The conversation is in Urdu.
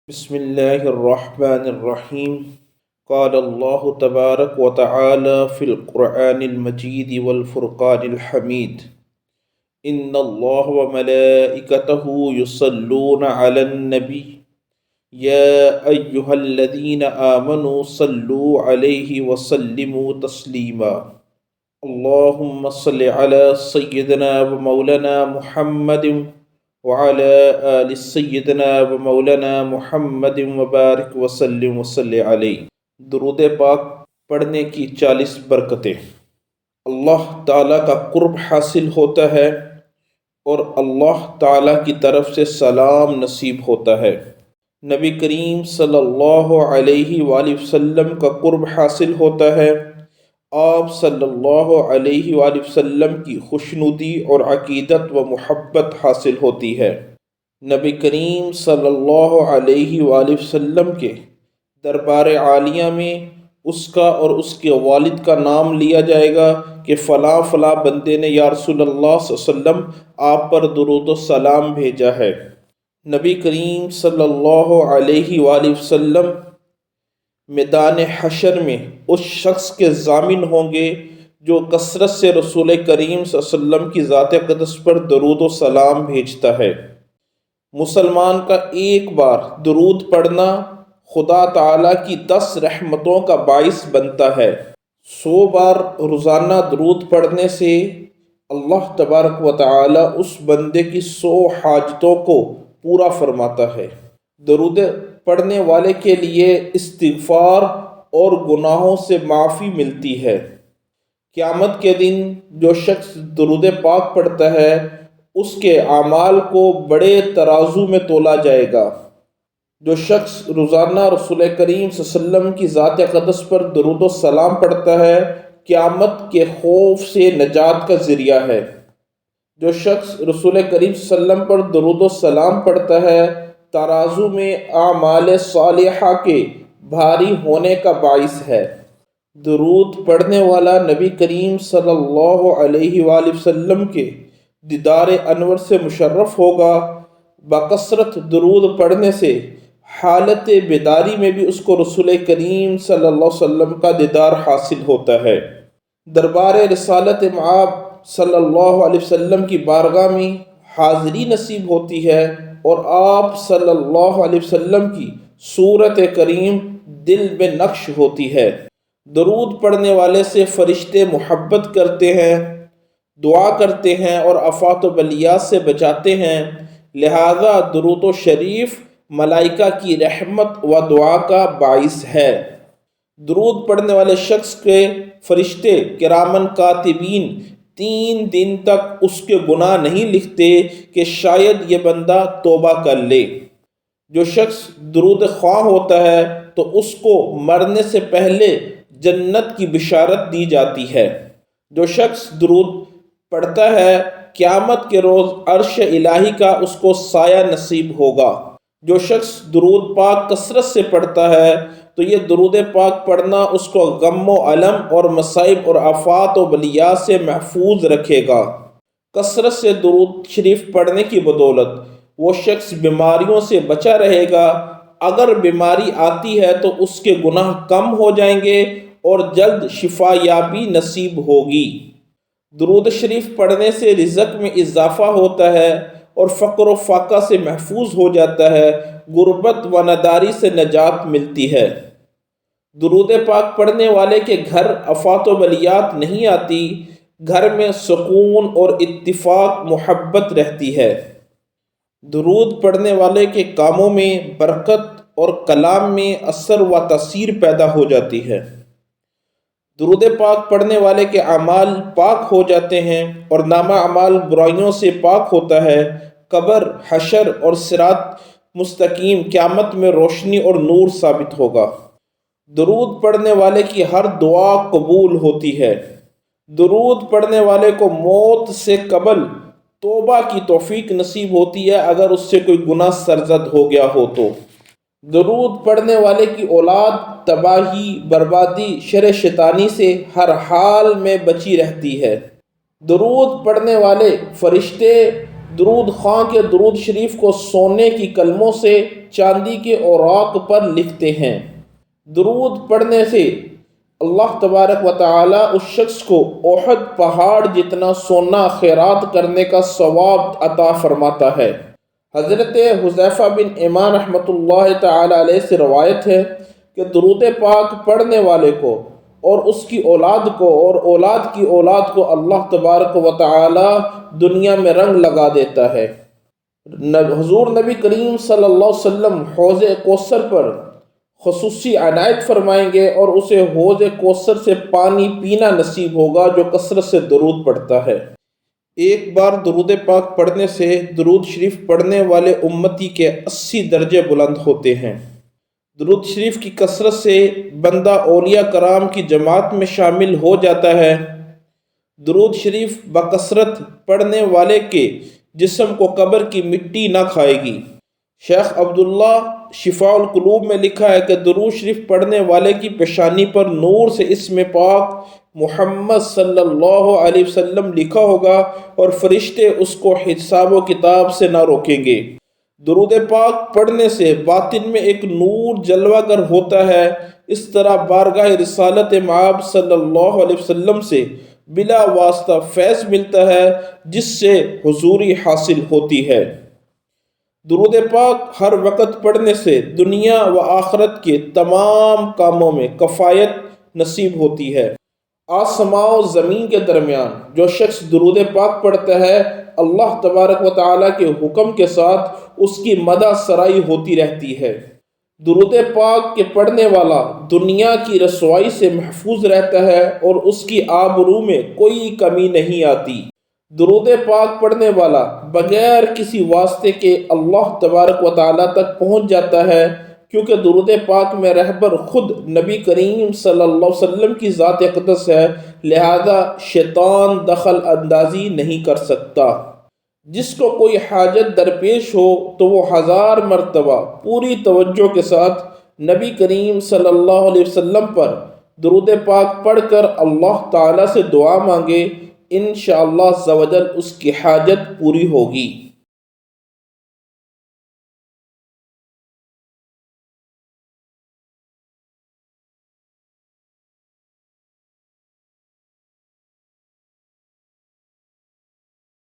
بسم الله الرحمن الرحيم. قال الله تبارك وتعالى في القرآن المجيد والفرقان الحميد: إن الله وملائكته يصلون على النبي يا أيها الذين آمنوا صلوا عليه وسلموا تسليما. اللهم صل على سيدنا ومولانا محمد وعلى آل سیدنا و مولانا محمد وبارک وسلم علیہ. درود پاک پڑھنے کی 40 برکتیں. اللہ تعالیٰ کا قرب حاصل ہوتا ہے اور اللہ تعالیٰ کی طرف سے سلام نصیب ہوتا ہے. نبی کریم صلی اللہ علیہ وآلہ وسلم کا قرب حاصل ہوتا ہے. آپ صلی اللہ علیہ وآلہ وسلم کی خوشنودی اور عقیدت و محبت حاصل ہوتی ہے. نبی کریم صلی اللہ علیہ وآلہ وسلم کے دربار عالیہ میں اس کا اور اس کے والد کا نام لیا جائے گا کہ فلاں فلاں بندے نے یا رسول اللہ صلی اللہ علیہ وسلم آپ پر درود و سلام بھیجا ہے. نبی کریم صلی اللہ علیہ وآلہ وسلم میدان حشر میں اس شخص کے ضامن ہوں گے جو کثرت سے رسول کریم صلی اللہ علیہ وسلم کی ذات اقدس پر درود و سلام بھیجتا ہے. مسلمان کا ایک بار درود پڑھنا خدا تعالیٰ کی 10 رحمتوں کا باعث بنتا ہے. 100 بار روزانہ درود پڑھنے سے اللہ تبارک و تعالیٰ اس بندے کی 100 حاجتوں کو پورا فرماتا ہے. درود پڑھنے والے کے لیے استغفار اور گناہوں سے معافی ملتی ہے. قیامت کے دن جو شخص درود پاک پڑھتا ہے اس کے اعمال کو بڑے ترازو میں تولا جائے گا. جو شخص روزانہ رسول کریم صلی اللہ علیہ وسلم کی ذات اقدس پر درود و سلام پڑھتا ہے قیامت کے خوف سے نجات کا ذریعہ ہے. جو شخص رسول کریم صلی اللہ علیہ وسلم پر درود و سلام پڑھتا ہے ترازو میں اعمال صالحہ کے بھاری ہونے کا باعث ہے. درود پڑھنے والا نبی کریم صلی اللہ علیہ وآلہ وسلم کے دیدار انور سے مشرف ہوگا. بکثرت درود پڑھنے سے حالت بیداری میں بھی اس کو رسول کریم صلی اللہ علیہ وسلم کا دیدار حاصل ہوتا ہے. دربار رسالت مآب صلی اللہ علیہ وسلم کی بارگاہ میں حاضری نصیب ہوتی ہے اور آپ صلی اللہ علیہ وسلم کی صورت کریم دل میں نقش ہوتی ہے. درود پڑھنے والے سے فرشتے محبت کرتے ہیں، دعا کرتے ہیں اور آفات و بلیات سے بچاتے ہیں. لہذا درود و شریف ملائکہ کی رحمت و دعا کا باعث ہے. درود پڑھنے والے شخص کے فرشتے کرامن کاتبین 3 دن تک اس کے گناہ نہیں لکھتے کہ شاید یہ بندہ توبہ کر لے. جو شخص درود خواہ ہوتا ہے تو اس کو مرنے سے پہلے جنت کی بشارت دی جاتی ہے. جو شخص درود پڑھتا ہے قیامت کے روز عرش الہی کا اس کو سایہ نصیب ہوگا. جو شخص درود پاک کثرت سے پڑھتا ہے تو یہ درود پاک پڑھنا اس کو غم و الم اور مصائب اور آفات و بلیات سے محفوظ رکھے گا. کثرت سے درود شریف پڑھنے کی بدولت وہ شخص بیماریوں سے بچا رہے گا. اگر بیماری آتی ہے تو اس کے گناہ کم ہو جائیں گے اور جلد شفا یابی نصیب ہوگی. درود شریف پڑھنے سے رزق میں اضافہ ہوتا ہے اور فقر و فاقہ سے محفوظ ہو جاتا ہے. غربت و نداری سے نجات ملتی ہے. درود پاک پڑھنے والے کے گھر آفات و بلیات نہیں آتی. گھر میں سکون اور اتفاق محبت رہتی ہے. درود پڑھنے والے کے کاموں میں برکت اور کلام میں اثر و تاثیر پیدا ہو جاتی ہے. درود پاک پڑھنے والے کے اعمال پاک ہو جاتے ہیں اور نامہ اعمال برائیوں سے پاک ہوتا ہے. قبر، حشر اور صراط مستقیم قیامت میں روشنی اور نور ثابت ہوگا. درود پڑھنے والے کی ہر دعا قبول ہوتی ہے. درود پڑھنے والے کو موت سے قبل توبہ کی توفیق نصیب ہوتی ہے اگر اس سے کوئی گناہ سرزد ہو گیا ہو تو. درود پڑھنے والے کی اولاد تباہی، بربادی، شر شیطانی سے ہر حال میں بچی رہتی ہے. درود پڑھنے والے فرشتے درود خواں کے درود شریف کو سونے کی کلموں سے چاندی کے اوراق پر لکھتے ہیں۔ درود پڑھنے سے اللہ تبارک و تعالی اس شخص کو احد پہاڑ جتنا سونا خیرات کرنے کا ثواب عطا فرماتا ہے۔ حضرت حذیفہ بن یمان رحمۃ اللہ تعالی علیہ سے روایت ہے کہ درود پاک پڑھنے والے کو اور اس کی اولاد کو اور اولاد کی اولاد کو اللہ تبارک و تعالی دنیا میں رنگ لگا دیتا ہے۔ حضور نبی کریم صلی اللہ علیہ وسلم حوض کوثر پر خصوصی عنایت فرمائیں گے اور اسے حوض کوثر سے پانی پینا نصیب ہوگا جو کثرت سے درود پڑھتا ہے۔ ایک بار درود پاک پڑھنے سے درود شریف پڑھنے والے امتی کے 80 درجے بلند ہوتے ہیں۔ درود شریف کی کثرت سے بندہ اولیاء کرام کی جماعت میں شامل ہو جاتا ہے۔ درود شریف بکثرت پڑھنے والے کے جسم کو قبر کی مٹی نہ کھائے گی۔ شیخ عبداللہ شفاء القلوب میں لکھا ہے کہ درود شریف پڑھنے والے کی پیشانی پر نور سے اسم پاک محمد صلی اللہ علیہ وسلم لکھا ہوگا اور فرشتے اس کو حساب و کتاب سے نہ روکیں گے۔ درود پاک پڑھنے سے باطن میں ایک نور جلوہ گر ہوتا ہے۔ اس طرح بارگاہ رسالت مآب صلی اللہ علیہ وسلم سے بلا واسطہ فیض ملتا ہے جس سے حضوری حاصل ہوتی ہے۔ درود پاک ہر وقت پڑھنے سے دنیا و آخرت کے تمام کاموں میں کفایت نصیب ہوتی ہے۔ آسماں و زمین کے درمیان جو شخص درود پاک پڑھتا ہے اللہ تبارک و تعالیٰ کے حکم کے ساتھ اس کی مدح سرائی ہوتی رہتی ہے۔ درود پاک کے پڑھنے والا دنیا کی رسوائی سے محفوظ رہتا ہے اور اس کی آبرو میں کوئی کمی نہیں آتی۔ درود پاک پڑھنے والا بغیر کسی واسطے کے اللہ تبارک و تعالیٰ تک پہنچ جاتا ہے، کیونکہ درود پاک میں رہبر خود نبی کریم صلی اللہ علیہ وسلم کی ذات اقدس ہے، لہذا شیطان دخل اندازی نہیں کر سکتا۔ جس کو کوئی حاجت درپیش ہو تو وہ 1000 مرتبہ پوری توجہ کے ساتھ نبی کریم صلی اللہ علیہ وسلم پر درود پاک پڑھ کر اللہ تعالیٰ سے دعا مانگے، انشاءاللہ عز و جل اس کی حاجت پوری ہوگی۔